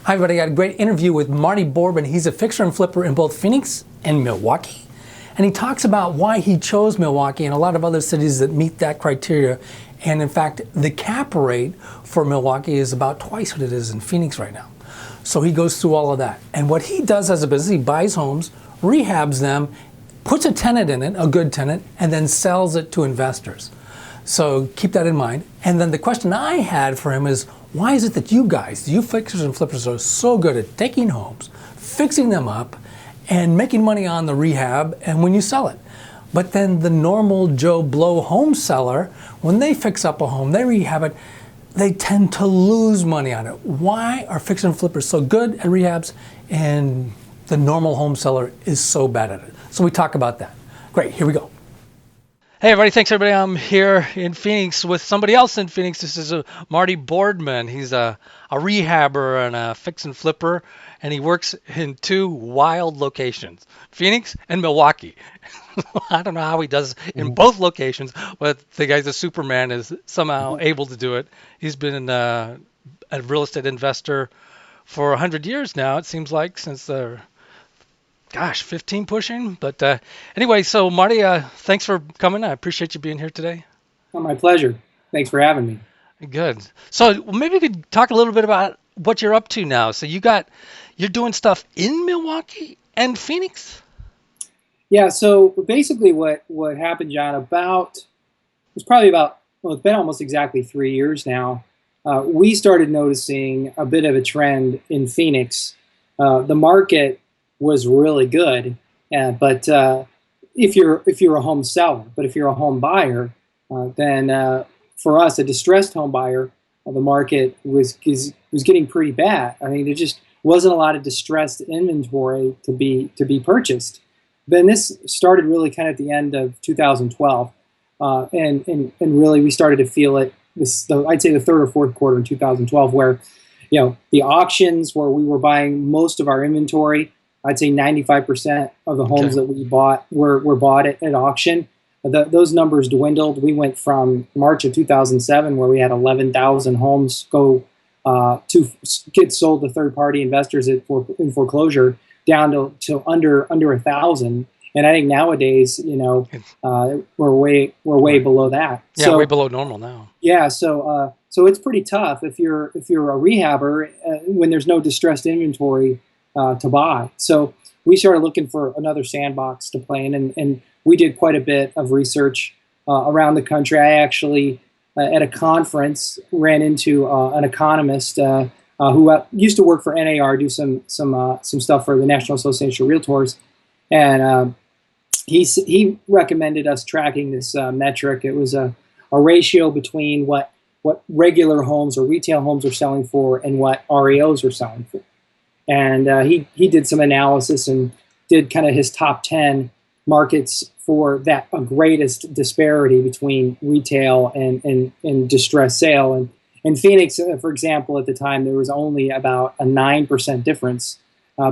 Hi, everybody. I got a great interview with Marty Boardman. He's a fixer and flipper in both Phoenix and Milwaukee. And he talks about why he chose Milwaukee and a lot of other cities that meet that criteria. And in fact, the cap rate for Milwaukee is about twice what it is in Phoenix right now. So he goes through all of that. And what he does as a business, he buys homes, rehabs them, puts a tenant in it, a good tenant, and then sells it to investors. So keep that in mind. And then the question I had for him is, why is it that you guys, you fixers and flippers, are so good at taking homes, fixing them up, and making money on the rehab and when you sell it? But then the normal Joe Blow home seller, when they fix up a home, they rehab it, they tend to lose money on it. Why are fixers and flippers so good at rehabs and the normal home seller is so bad at it? So we talk about that. Great, here we go. Hey everybody, thanks everybody. I'm here in Phoenix with somebody else in Phoenix. This is Marty Boardman. He's a rehabber and a fix and flipper, and he works in two wild locations, Phoenix and Milwaukee. I don't know how he does in both locations, but the guy's a Superman, is somehow able to do it. He's been a real estate investor for 100 years now, it seems like, since the 15 pushing. But anyway, so Marty, thanks for coming. I appreciate you being here today. Oh, my pleasure. Thanks for having me. Good. So maybe we could talk a little bit about what you're up to now. So you're doing stuff in Milwaukee and Phoenix? Yeah, so basically what happened, John, it's been almost exactly 3 years now. We started noticing a bit of a trend in Phoenix. The market was really good, but if you're a home seller, but if you're a home buyer, then for us, a distressed home buyer, the market was getting pretty bad. I mean, there just wasn't a lot of distressed inventory to be purchased. Then this started really kind of at the end of 2012, and really we started to feel it. I'd say the third or fourth quarter in 2012, where the auctions where we were buying most of our inventory. I'd say 95% of the homes that we bought were bought at auction. Those numbers dwindled. We went from March of 2007, where we had 11,000 homes go to get sold to third-party investors in foreclosure, down to under 1,000. And I think nowadays, we're way below that. Yeah, so, way below normal now. Yeah, so it's pretty tough if you're a rehabber when there's no distressed inventory to buy. So we started looking for another sandbox to play in, and we did quite a bit of research around the country. I actually, at a conference, ran into an economist who used to work for NAR, do some stuff for the National Association of Realtors, and he recommended us tracking this metric. It was a ratio between what regular homes or retail homes are selling for and what REOs are selling for. And he did some analysis and did kind of his top 10 markets for that greatest disparity between retail and distressed sale. And in Phoenix, for example, at the time, there was only about a 9% difference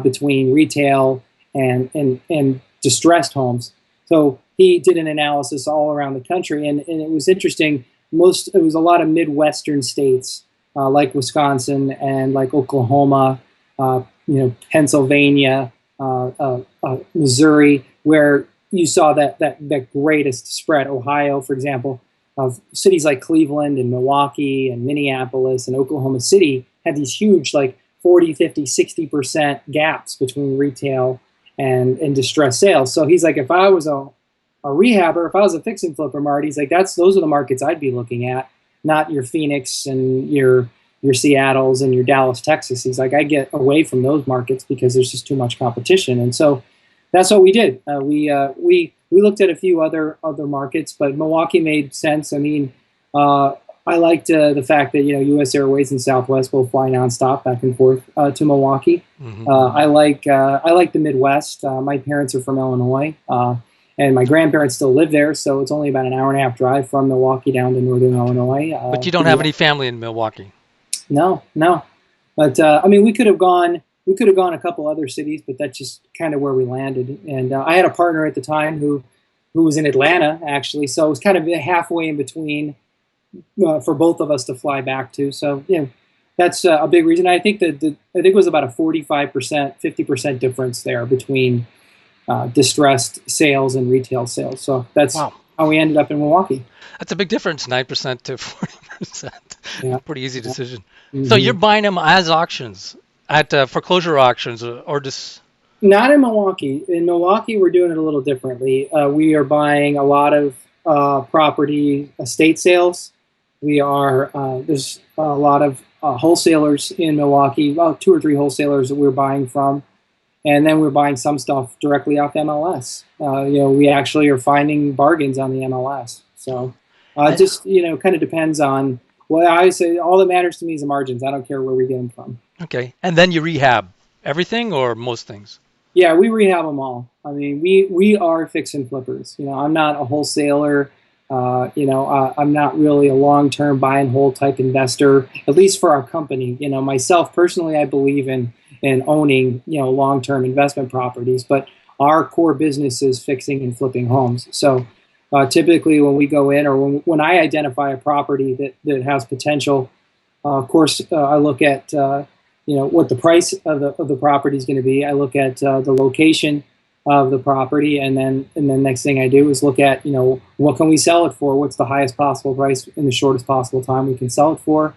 between retail and distressed homes. So he did an analysis all around the country, and it was interesting. It was a lot of Midwestern states like Wisconsin and like Oklahoma, Pennsylvania, Missouri, where you saw that greatest spread. Ohio, for example, of cities like Cleveland and Milwaukee and Minneapolis and Oklahoma City had these huge, like 40, 50, 60% gaps between retail and distressed sales. So he's like, if I was a rehabber, if I was a fix and flipper, Marty, he's like, those are the markets I'd be looking at, not your Phoenix and your Seattles and your Dallas, Texas. He's like, I get away from those markets because there's just too much competition. And so that's what we did. We looked at a few other markets, but Milwaukee made sense. I mean, I liked the fact that U.S. Airways and Southwest both fly nonstop back and forth to Milwaukee. Mm-hmm. I like the Midwest. My parents are from Illinois, and my grandparents still live there, so it's only about an hour and a half drive from Milwaukee down to northern Illinois. But you don't have any family in Milwaukee. No. But I mean, we could have gone a couple other cities, but that's just kind of where we landed. And I had a partner at the time who was in Atlanta, actually, so it was kind of halfway in between for both of us to fly back to. So that's a big reason. I think that I think it was about a 45%, 50% difference there between distressed sales and retail sales. So that's Wow. how we ended up in Milwaukee. That's a big difference, 9% to 40%. Yeah. Pretty easy Yeah. decision. So Hmm. you're buying them as auctions, at foreclosure auctions, or just... Not in Milwaukee. In Milwaukee, we're doing it a little differently. We are buying a lot of property estate sales. There's a lot of wholesalers in Milwaukee, about two or three wholesalers that we're buying from, and then we're buying some stuff directly off MLS. We actually are finding bargains on the MLS. So I, just kind of depends on what I say. All that matters to me is the margins. I don't care where we get them from. okay. And then you rehab everything or most things? Yeah, we rehab them all. I mean, we are fix and flippers. I'm not a wholesaler. I'm not really a long-term buy and hold type investor, at least for our company. Myself personally, I believe in owning, long-term investment properties, but our core business is fixing and flipping homes. So typically when we go in, or when I identify a property that has potential, of course, I look at what the price of the property is going to be. I look at the location of the property, and then next thing I do is look at what can we sell it for? What's the highest possible price in the shortest possible time we can sell it for?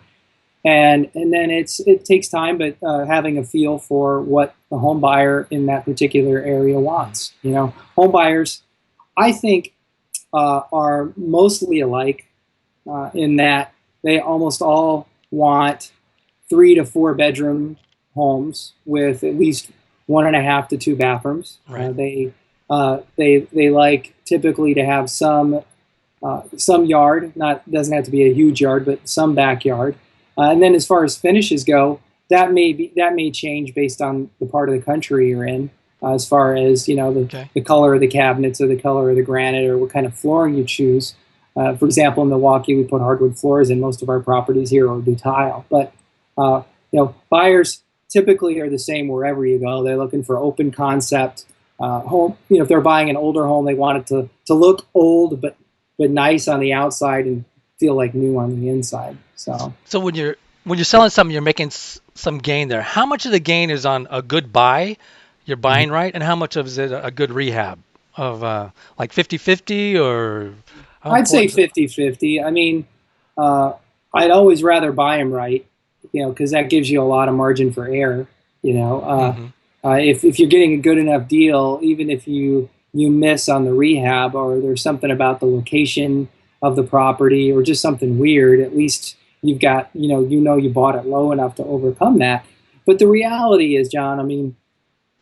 And then it takes time, but having a feel for what the home buyer in that particular area wants. Home buyers, I think, are mostly alike in that they almost all want 3 to 4 bedroom homes with at least 1.5 to 2 bathrooms. Right. They like typically to have some yard. Doesn't have to be a huge yard, but some backyard. And then as far as finishes go, that may change based on the part of the country you're in. As far as the color of the cabinets or the color of the granite or what kind of flooring you choose. For example, in Milwaukee, we put hardwood floors in. Most of our properties here will be tile, but buyers typically are the same wherever you go. They're looking for open concept home. If they're buying an older home, they want it to look old but nice on the outside and feel like new on the inside. So when you're selling something, you're making some gain there. How much of the gain is on a good buy, you're buying right, and how much of it a good rehab of like 50-50 or? I'd say 50-50. I mean, I'd always rather buy them right, because that gives you a lot of margin for error. If you're getting a good enough deal, even if you miss on the rehab or there's something about the location of the property or just something weird, at least you've got, you bought it low enough to overcome that. But the reality is, John, I mean,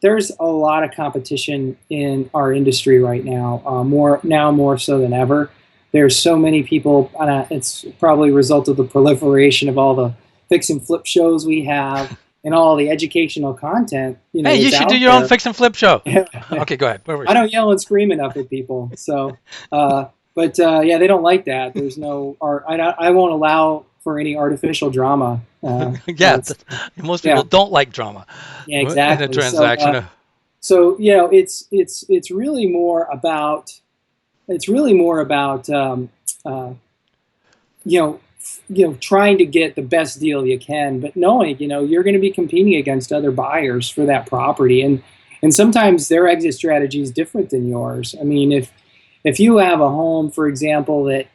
there's a lot of competition in our industry right now, more so than ever. There's so many people, and it's probably a result of the proliferation of all the fix and flip shows we have and all the educational content. Hey, you should do your own fix and flip show. Okay, go ahead. I don't yell and scream enough at people. So, but they don't like that. There's no art. I won't allow for any artificial drama. Most people don't like drama. Yeah, exactly. In a transaction. So it's really more about. It's really more about trying to get the best deal you can, but knowing you're going to be competing against other buyers for that property, and sometimes their exit strategy is different than yours. I mean, if you have a home, for example, that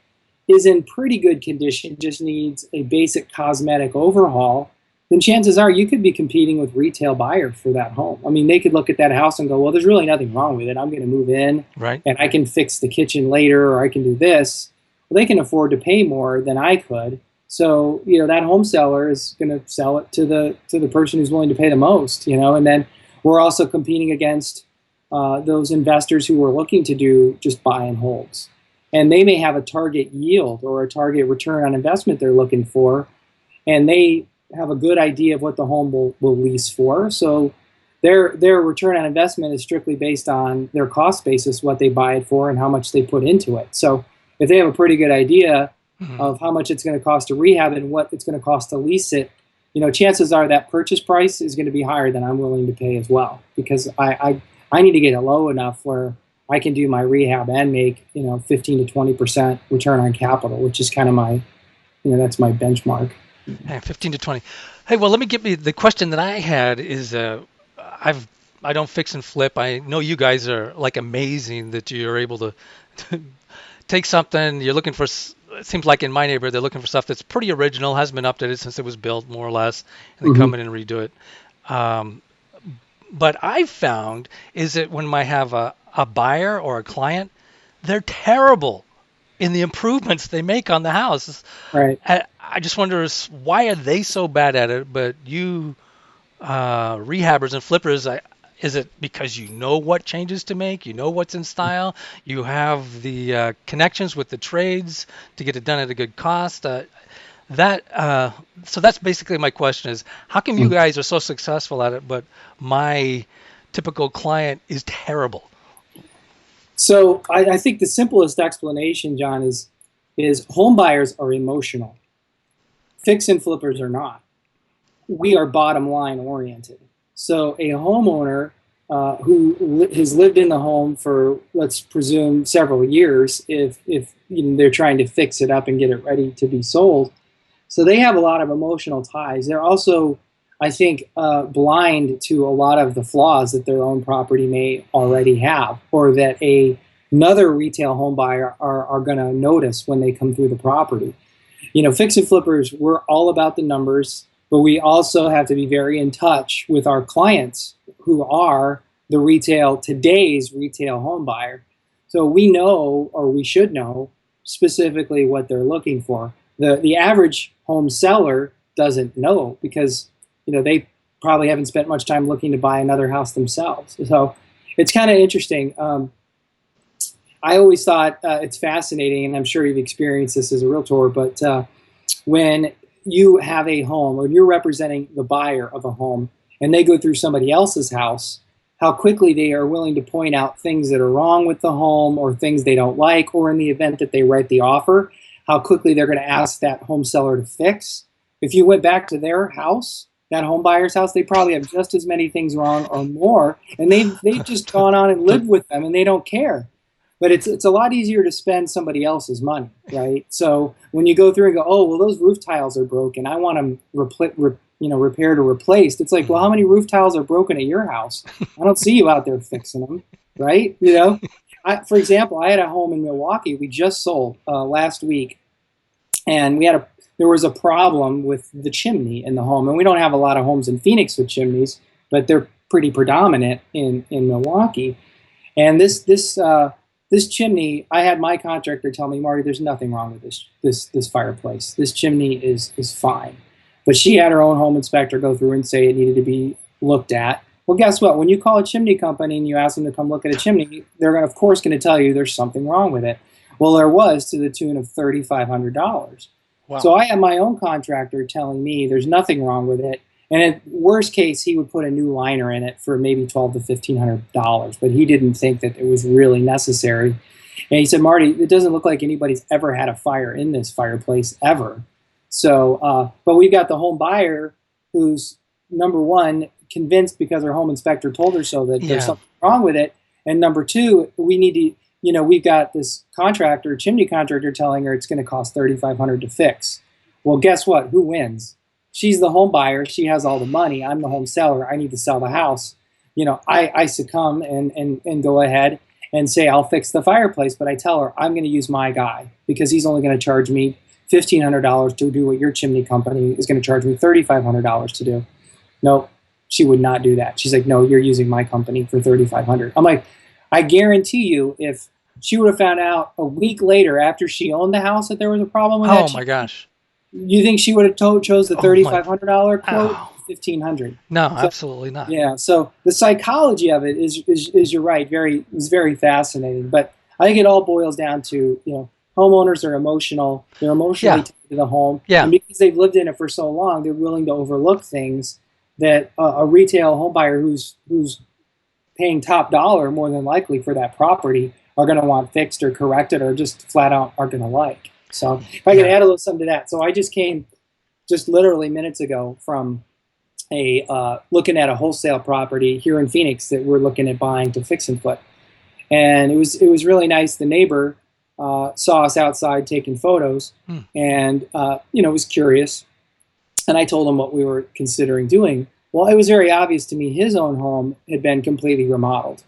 is in pretty good condition, just needs a basic cosmetic overhaul, then chances are you could be competing with retail buyers for that home. I mean, they could look at that house and go, well, there's really nothing wrong with it. I'm going to move in, right, and I can fix the kitchen later, or I can do this. Well, they can afford to pay more than I could. So, that home seller is going to sell it to the person who's willing to pay the most, and then we're also competing against those investors who are looking to do just buy and holds. And they may have a target yield or a target return on investment they're looking for, and they have a good idea of what the home will lease for. So their return on investment is strictly based on their cost basis, what they buy it for and how much they put into it. So if they have a pretty good idea of how much it's going to cost to rehab and what it's going to cost to lease it, chances are that purchase price is going to be higher than I'm willing to pay as well, because I need to get it low enough where I can do my rehab and make 15 to 20% return on capital, which is kind of my that's my benchmark. Yeah, 15 to 20. Hey, well, let me get me the question that I had is I don't fix and flip. I know you guys are like amazing that you're able to take something you're looking for. It seems like in my neighborhood they're looking for stuff that's pretty original, hasn't been updated since it was built more or less, and then Hmm. come in and redo it. Um, but I've found is that when I have a buyer or a client, they're terrible in the improvements they make on the house. Right. I just wonder why are they so bad at it, but you rehabbers and flippers, is it because you know what changes to make, you know what's in style, you have the connections with the trades to get it done at a good cost? That so that's basically my question is how come you guys are so successful at it, but my typical client is terrible? So I think the simplest explanation, John, is home buyers are emotional. Fix and flippers are not. We are bottom line oriented. So a homeowner has lived in the home for, let's presume, several years, if you know, they're trying to fix it up and get it ready to be sold, so they have a lot of emotional ties. They're also, I think, blind to a lot of the flaws that their own property may already have, or that another retail home buyer are going to notice when they come through the property. You know, fix and flippers, we're all about the numbers, but we also have to be very in touch with our clients who are today's retail home buyer. So we know, or we should know, specifically what they're looking for. The average home seller doesn't know because, you know, they probably haven't spent much time looking to buy another house themselves. So it's kind of interesting. I always thought it's fascinating, and I'm sure you've experienced this as a realtor, but when you have a home or you're representing the buyer of a home and they go through somebody else's house, how quickly they are willing to point out things that are wrong with the home or things they don't like, or in the event that they write the offer, how quickly they're going to ask that home seller to fix. If you went back to their house, that home buyer's house, they probably have just as many things wrong or more, and they've just gone on and lived with them and they don't care. But it's a lot easier to spend somebody else's money, right? So when you go through and go, oh well, those roof tiles are broken, I want them repaired or replaced. It's like, well, how many roof tiles are broken at your house? I don't see you out there fixing them, right? You know, for example, I had a home in Milwaukee we just sold last week, and there was a problem with the chimney in the home, and we don't have a lot of homes in Phoenix with chimneys, but they're pretty predominant in Milwaukee. And this chimney, I had my contractor tell me, Marty, there's nothing wrong with this fireplace. This chimney is fine. But she had her own home inspector go through and say it needed to be looked at. Well, guess what? When you call a chimney company and you ask them to come look at a chimney, they're going to, of course, going to tell you there's something wrong with it. Well, there was, to the tune of $3,500. Wow. So I had my own contractor telling me there's nothing wrong with it. And at worst case, he would put a new liner in it for maybe $1,200 to $1,500, but he didn't think that it was really necessary. And he said, Marty, it doesn't look like anybody's ever had a fire in this fireplace ever. So, but we've got the home buyer who's, number one, convinced because her home inspector told her so that there's something wrong with it. And number two, we need to, you know, we've got this chimney contractor telling her it's going to cost $3,500 to fix. Well, guess what? Who wins? She's the home buyer. She has all the money. I'm the home seller. I need to sell the house. You know, I succumb and go ahead and say I'll fix the fireplace, but I tell her I'm going to use my guy because he's only going to charge me $1,500 to do what your chimney company is going to charge me $3,500 to do. No, she would not do that. She's like, no, you're using my company for $3,500. I'm like, I guarantee you, if she would have found out a week later after she owned the house that there was a problem with that, Oh my gosh. you think she would have chose the $3,500 quote? Oh. $1,500. No, So, absolutely not. yeah. So the psychology of it is you're right, is very fascinating. But I think it all boils down to, you know, homeowners are emotional. They're emotionally tied to the home, and because they've lived in it for so long, they're willing to overlook things that a retail home buyer who's paying top dollar more than likely for that property are going to want fixed or corrected, or just flat out aren't going to like. So if I could add a little something to that. So I just came just literally minutes ago from looking at a wholesale property here in Phoenix that we're looking at buying to fix and flip. And it was really nice. The neighbor saw us outside taking photos and, you know, was curious. And I told him what we were considering doing. Well, it was very obvious to me his own home had been completely remodeled.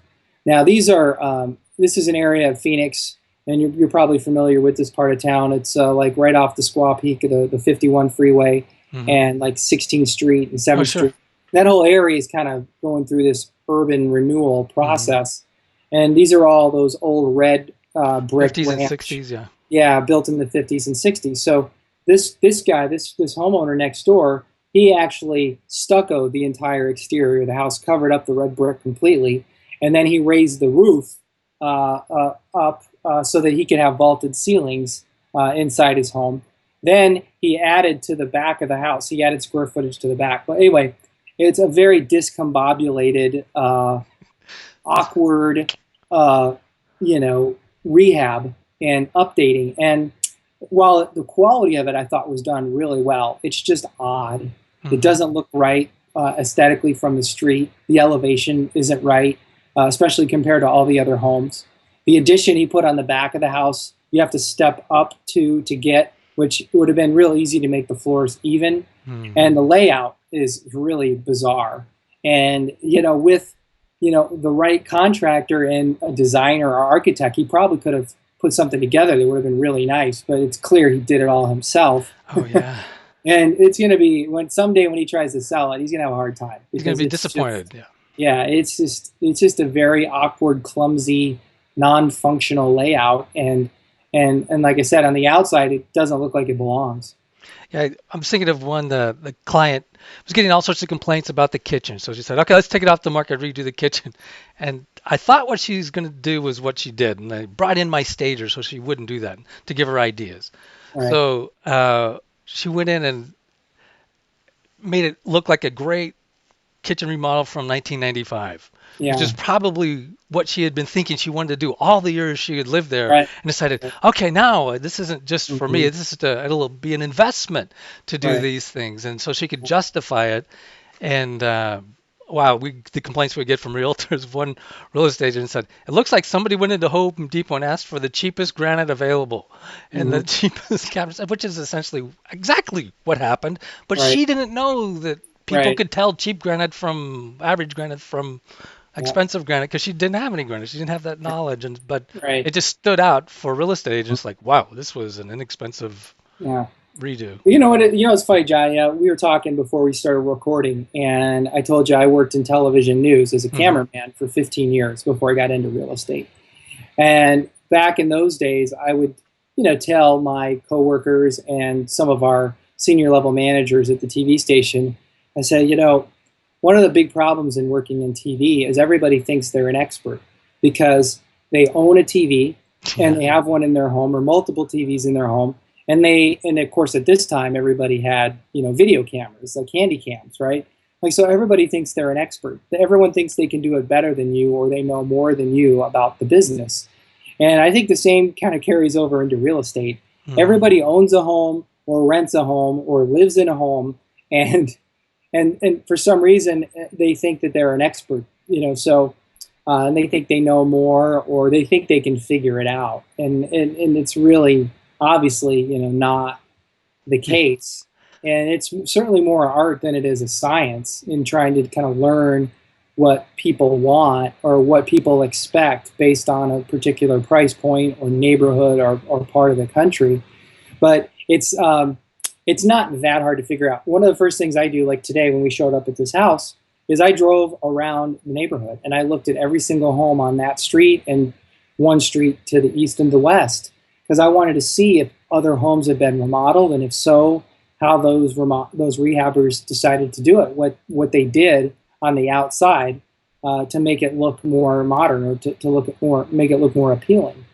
Now, this is an area of Phoenix, and you're probably familiar with this part of town. It's like right off the Squaw Peak of the 51 freeway and like 16th Street and 7th sure. Street. That whole area is kind of going through this urban renewal process. And these are all those old red brick 50s and ranch. 60s, yeah. Yeah, built in the 50s and 60s. So this guy, this homeowner next door, he actually stuccoed the entire exterior of the house, covered up the red brick completely, and then he raised the roof up so that he could have vaulted ceilings inside his home. Then he added to the back of the house. He added square footage to the back. But anyway, it's a very discombobulated, awkward, rehab and updating. And while the quality of it I thought was done really well, it's just odd. It doesn't look right aesthetically from the street. The elevation isn't right, especially compared to all the other homes. The addition he put on the back of the house, you have to step up to get, which would have been real easy to make the floors even. And the layout is really bizarre. And, with, the right contractor and a designer or architect, he probably could have put something together that would have been really nice, but it's clear he did it all himself. Oh, yeah. And it's going to be, someday when he tries to sell it, he's going to have a hard time. He's going to be disappointed. Yeah, it's just a very awkward, clumsy, non-functional layout. And like I said, on the outside, it doesn't look like it belongs. Yeah, I'm thinking of one, the client was getting all sorts of complaints about the kitchen. So she said, okay, let's take it off the market, redo the kitchen. And I thought what she's going to do was what she did. And I brought in my stager so she wouldn't do that, to give her ideas. Right. So she went in and made it look like a great kitchen remodel from 1995. Yeah. Which is probably what she had been thinking she wanted to do all the years she had lived there, Right. and decided, okay, now this isn't just for me. This is it'll be an investment to do these things, and so she could justify it. And wow, the complaints we get from realtors. One real estate agent said, it looks like somebody went into Home Depot and asked for the cheapest granite available and the cheapest cabinets, which is essentially exactly what happened. But she didn't know that people could tell cheap granite from average granite from expensive granite, because she didn't have any granite. She didn't have that knowledge, but it just stood out for real estate agents like, wow, this was an inexpensive redo. You know what? It's funny, John. We were talking before we started recording, and I told you I worked in television news as a cameraman for 15 years before I got into real estate. And back in those days, I would, tell my coworkers and some of our senior level managers at the TV station, I said, one of the big problems in working in TV is everybody thinks they're an expert because they own a TV and they have one in their home or multiple TVs in their home. And of course, at this time, everybody had, video cameras, like handy cams, right? So everybody thinks they're an expert. Everyone thinks they can do it better than you, or they know more than you about the business. And I think the same kind of carries over into real estate. Everybody owns a home or rents a home or lives in a home, and for some reason they think that they're an expert, and they think they know more, or they think they can figure it out, and it's really obviously not the case. And it's certainly more art than it is a science in trying to kind of learn what people want or what people expect based on a particular price point or neighborhood or part of the country. But it's not that hard to figure out. One of the first things I do, like today when we showed up at this house, is I drove around the neighborhood and I looked at every single home on that street and one street to the east and the west, because I wanted to see if other homes had been remodeled, and if so, how those rehabbers decided to do it, what they did on the outside to make it look more modern, or to make it look more appealing.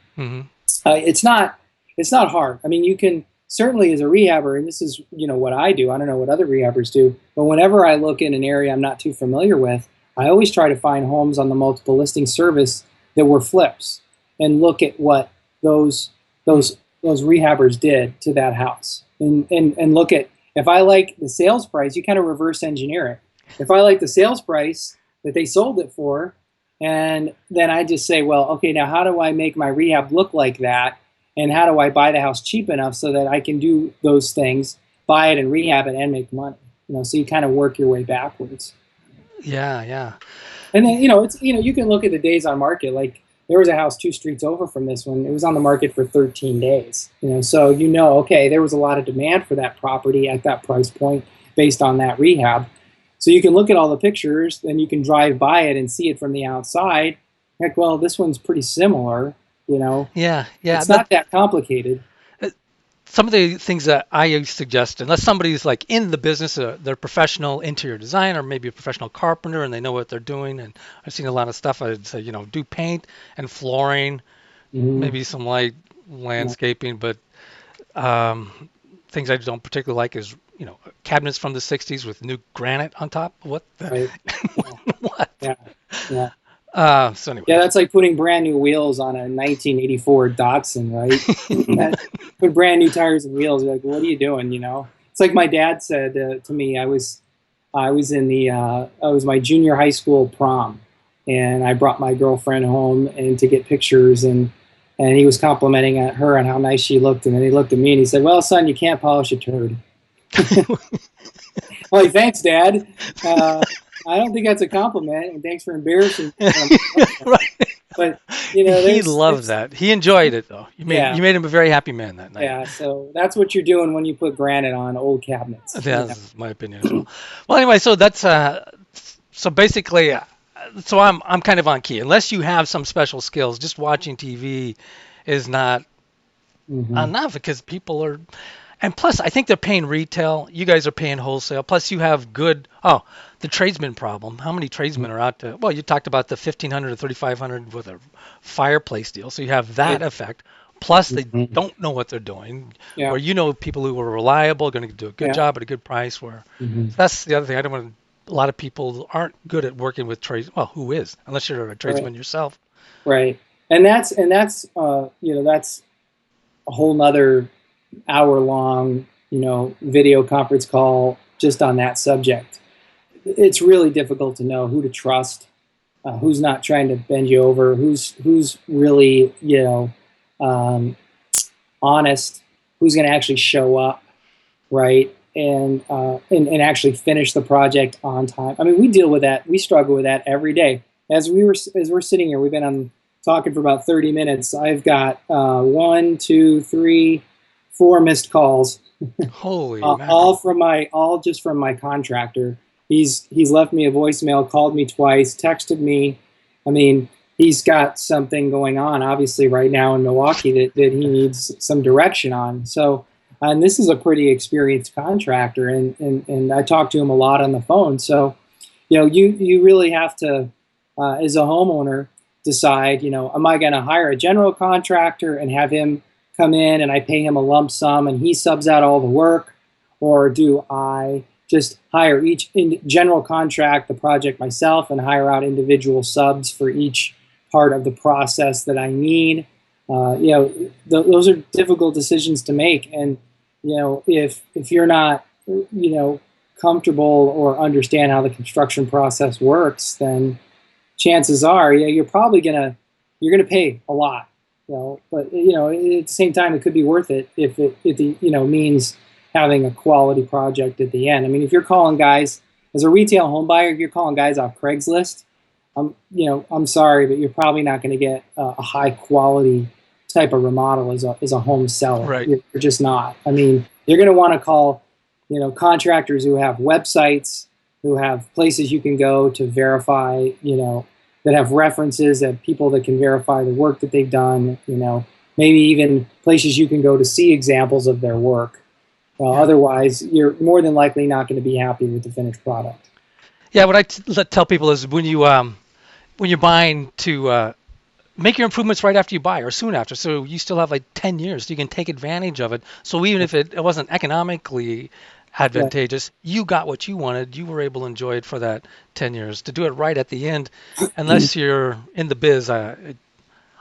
It's not hard. I mean, you can certainly, as a rehabber, and this is what I do. I don't know what other rehabbers do, but whenever I look in an area I'm not too familiar with, I always try to find homes on the multiple listing service that were flips and look at what those rehabbers did to that house, and look at, if I like the sales price, you kind of reverse engineer it. If I like the sales price that they sold it for, and then I just say, well, okay, now how do I make my rehab look like that? And how do I buy the house cheap enough so that I can do those things buy it and rehab it and make money. So you kind of work your way backwards. Yeah. And then, you can look at the days on market. Like there was a house 2 streets over from this one. It was on the market for 13 days. So okay, there was a lot of demand for that property at that price point based on that rehab. So you can look at all the pictures, then you can drive by it and see it from the outside. Like, well, this one's pretty similar. Yeah. It's not that complicated. Some of the things that I suggest, unless somebody's like in the business, they're a professional interior designer, maybe a professional carpenter, and they know what they're doing. And I've seen a lot of stuff. I'd say, do paint and flooring, maybe some light landscaping, but things I don't particularly like is, cabinets from the 60s with new granite on top. What the? Right. What? Yeah. So anyway. Yeah, that's like putting brand new wheels on a 1984 Datsun, right? Put brand new tires and wheels. You're like, what are you doing? It's like my dad said to me. I was my junior high school prom, and I brought my girlfriend home and to get pictures, and he was complimenting her on how nice she looked, and then he looked at me and he said, "Well, son, you can't polish a turd." Well, thanks, Dad. I don't think that's a compliment, and thanks for embarrassing me. Right. But he loved that. He enjoyed it though. You made him a very happy man that night. Yeah, so that's what you're doing when you put granite on old cabinets. That's my opinion as well. Well, anyway, so that's so basically, so I'm kind of on key. Unless you have some special skills, just watching TV is not enough because people are. And plus, I think they're paying retail. You guys are paying wholesale. Plus, you have the tradesman problem. How many tradesmen are out there? Well, you talked about the 1,500 to 3,500 with a fireplace deal. So you have that effect. Plus, they don't know what they're doing. Yeah. Or people who are reliable, going to do a good job at a good price. Where that's the other thing. I don't want a lot of people aren't good at working with trades. Well, who is? Unless you're a tradesman yourself. Right. And that's that's a whole nother hour-long, video conference call just on that subject. It's really difficult to know who to trust, who's not trying to bend you over, who's really, honest, who's going to actually show up, right, and actually finish the project on time. I mean, we deal with that. We struggle with that every day. As we're sitting here, we've been talking for about 30 minutes. I've got 1, 2, 3, 4 missed calls. Holy all just from my contractor. He's left me a voicemail, called me twice, texted me. I mean, he's got something going on obviously right now in Milwaukee that he needs some direction on. So, and this is a pretty experienced contractor, and I talk to him a lot on the phone. So, you really have to, as a homeowner, decide, am I going to hire a general contractor and have him come in and I pay him a lump sum and he subs out all the work? Or do I just hire each general contract the project myself and hire out individual subs for each part of the process that I need? Those are difficult decisions to make. And, if you're not, comfortable or understand how the construction process works, then chances are, you're probably going to pay a lot. But at the same time, it could be worth it if it means having a quality project at the end. I mean, if you're calling guys as a retail home buyer, if you're calling guys off Craigslist, I'm sorry, but you're probably not going to get a high quality type of remodel as a home seller. Right. You're just not. I mean, you're going to want to call contractors who have websites, who have places you can go to verify, that have references, that people that can verify the work that they've done, maybe even places you can go to see examples of their work. Otherwise, you're more than likely not going to be happy with the finished product. Yeah, what I tell people is when you're buying to make your improvements right after you buy or soon after. So you still have like 10 years. So you can take advantage of it. So even if it wasn't economically advantageous, you got what you wanted. You were able to enjoy it for that 10 years. To do it right at the end, unless you're in the biz, it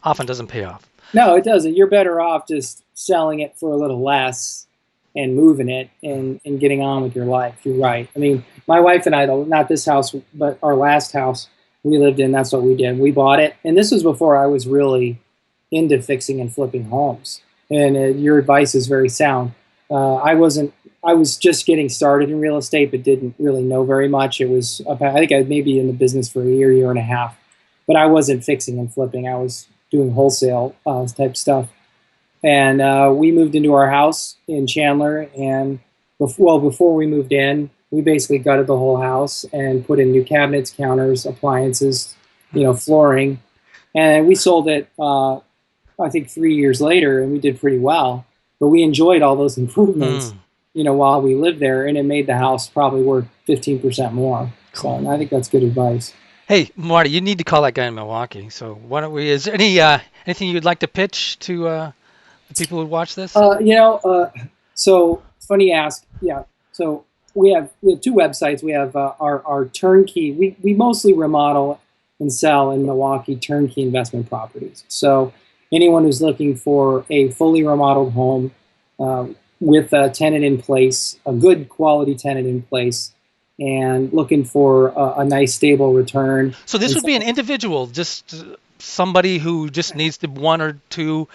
often doesn't pay off. No, it doesn't. You're better off just selling it for a little less and moving it and getting on with your life. You're right. I mean, my wife and I, not this house, but our last house we lived in, that's what we did. We bought it. And this was before I was really into fixing and flipping homes. And your advice is very sound. I wasn't I was just getting started in real estate, but didn't really know very much. It was about, I think I was maybe in the business for a year and a half, but I wasn't fixing and flipping. I was doing wholesale type stuff. And we moved into our house in Chandler, and before we moved in, we basically gutted the whole house and put in new cabinets, counters, appliances, flooring, and we sold it. I think 3 years later, and we did pretty well. But we enjoyed all those improvements, while we lived there, and it made the house probably worth 15% more. Cool. So I think that's good advice. Hey, Marty, you need to call that guy in Milwaukee. So why don't we? Is there anything you'd like to pitch to the people who watch this? So funny you ask. Yeah. So we have 2 websites. We have our turnkey. We mostly remodel and sell in Milwaukee turnkey investment properties. So anyone who's looking for a fully remodeled home with a tenant in place, a good quality tenant in place, and looking for a nice stable return. So this would be an individual, just somebody who just needs the 1 or 2.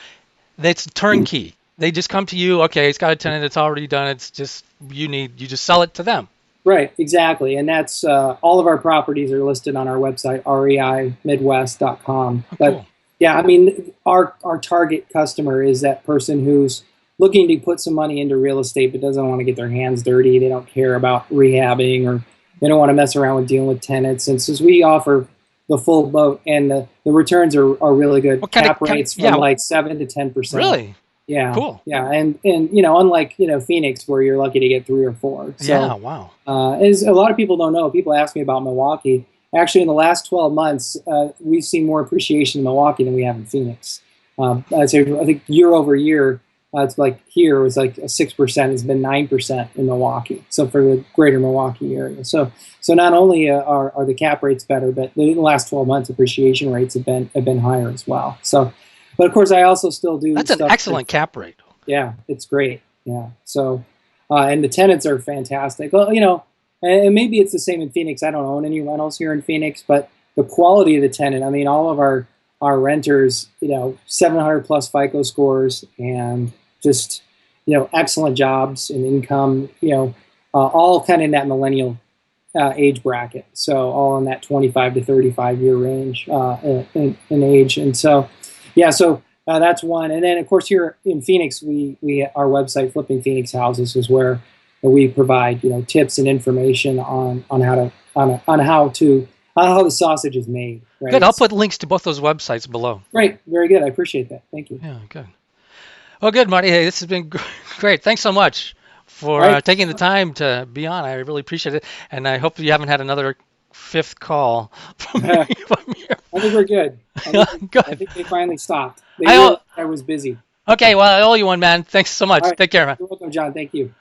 That's turnkey. They just come to you. Okay, it's got a tenant. It's already done. It's just you just sell it to them. Right, exactly, and that's all of our properties are listed on our website, reimidwest.com. Oh, but cool. Yeah, I mean, our target customer is that person who's looking to put some money into real estate but doesn't want to get their hands dirty. They don't care about rehabbing, or they don't want to mess around with dealing with tenants. And since we offer the full boat, and the returns are really good. What Cap rates from like 7 to 10%. Really? Yeah. Cool. Yeah, and unlike Phoenix, where you're lucky to get 3 or 4. So, yeah. Wow. As a lot of people don't know, people ask me about Milwaukee. Actually, in the last 12 months, we've seen more appreciation in Milwaukee than we have in Phoenix. I'd say, I think year over year, it's like here it was like 6%. It's been 9% in Milwaukee. So for the greater Milwaukee area. So not only are the cap rates better, but in the last 12 months, appreciation rates have been higher as well. So, but of course, I also still do. That's an excellent cap rate. Yeah, it's great. Yeah. So, and the tenants are fantastic. Well, and maybe it's the same in Phoenix. I don't own any rentals here in Phoenix, but the quality of the tenant, I mean, all of our renters, 700 plus FICO scores, and just, excellent jobs and income, all kind of in that millennial age bracket. So all in that 25 to 35 year range in age. And so, yeah, so that's one. And then, of course, here in Phoenix, our website, Flipping Phoenix Houses, is where we provide tips and information on how the sausage is made. Right? Good. I'll put links to both those websites below. Great. Very good. I appreciate that. Thank you. Yeah. Good. Well, good, Marty. Hey, this has been great. Thanks so much for taking the time to be on. I really appreciate it, and I hope you haven't had another 5th call from me. I think we're good. Good. I think they finally stopped. I was busy. Okay. Well, I owe you one, man. Thanks so much. Take care, man. You're welcome, John. Thank you.